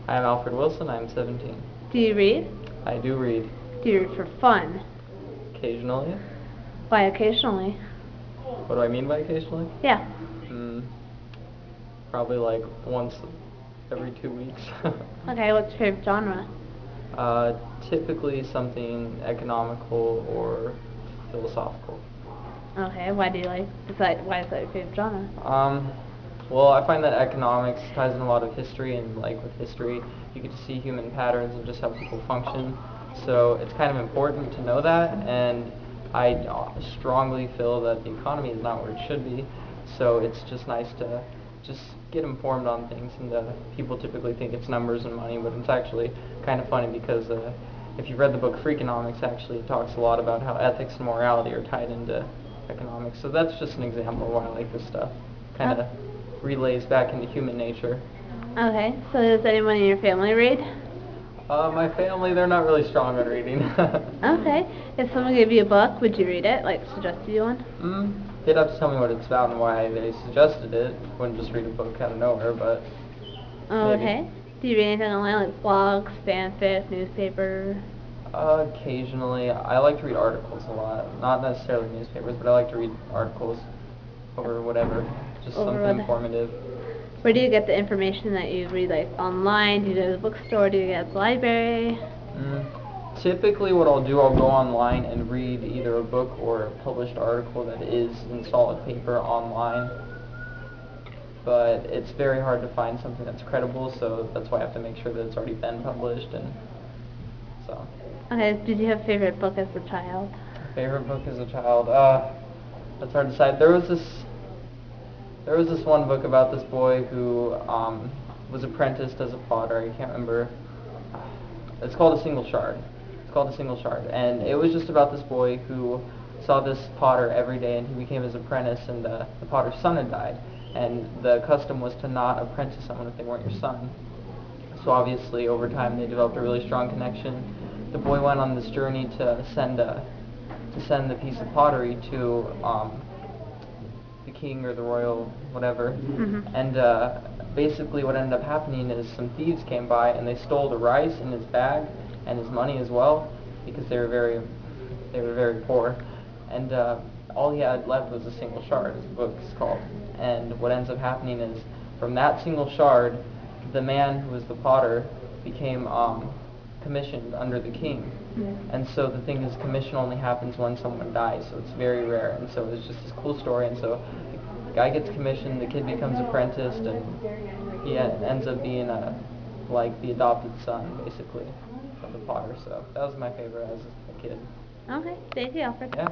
I'm Alfred Wilson. I'm 17. Do you read? I do read. Do you read for fun? Occasionally. Why occasionally? What do I mean by occasionally? Yeah. Probably like once every 2 weeks. Okay, what's your favorite genre? Typically something economical or philosophical. Okay, why is that your favorite genre? Well, I find that economics ties in a lot of history, and like with history, you get to see human patterns and just how people function. So it's kind of important to know that, and I strongly feel that the economy is not where it should be. So it's just nice to just get informed on things, and people typically think it's numbers and money, but it's actually kind of funny because if you've read the book Freakonomics, actually it talks a lot about how ethics and morality are tied into economics. So that's just an example of why I like this stuff. Kind of relays back into human nature. Okay, so does anyone in your family read? My family, they're not really strong on reading. Okay, if someone gave you a book, would you read it, like suggested you one? They'd have to tell me what it's about and why they suggested it. Wouldn't just read a book out of nowhere, but Okay. maybe. Do you read anything online, like blogs, fanfic, newspaper? Occasionally. I like to read articles a lot. Not necessarily newspapers, but I like to read articles over whatever. Just Over something what? informative. Where do you get the information that you read, like online? Do you go to the bookstore? Do you get at the library? Typically what I'll do, I'll go online and read either a book or a published article that is in solid paper online. But it's very hard to find something that's credible, so that's why I have to make sure that it's already been published, and so. Okay, did you have a favorite book as a child? Favorite book as a child? That's hard to decide. There was this one book about this boy who was apprenticed as a potter. I can't remember. It's called A Single Shard. It's called A Single Shard, and it was just about this boy who saw this potter every day, and he became his apprentice, and the potter's son had died, and the custom was to not apprentice someone if they weren't your son. So obviously, over time, they developed a really strong connection. The boy went on this journey to send the piece of pottery to the king or the royal whatever, and basically what ended up happening is some thieves came by and they stole the rice in his bag and his money as well, because they were very poor, and all he had left was a single shard, as the book is called. And what ends up happening is, from that single shard, the man who was the potter became commissioned under the king. And so the thing is, commission only happens when someone dies, so it's very rare. And so it's just this cool story, and so the guy gets commissioned, the kid becomes apprenticed, and he ends up being like the adopted son, basically, of the potter. So that was my favorite as a kid. Okay, thank you, Alfred. Yeah.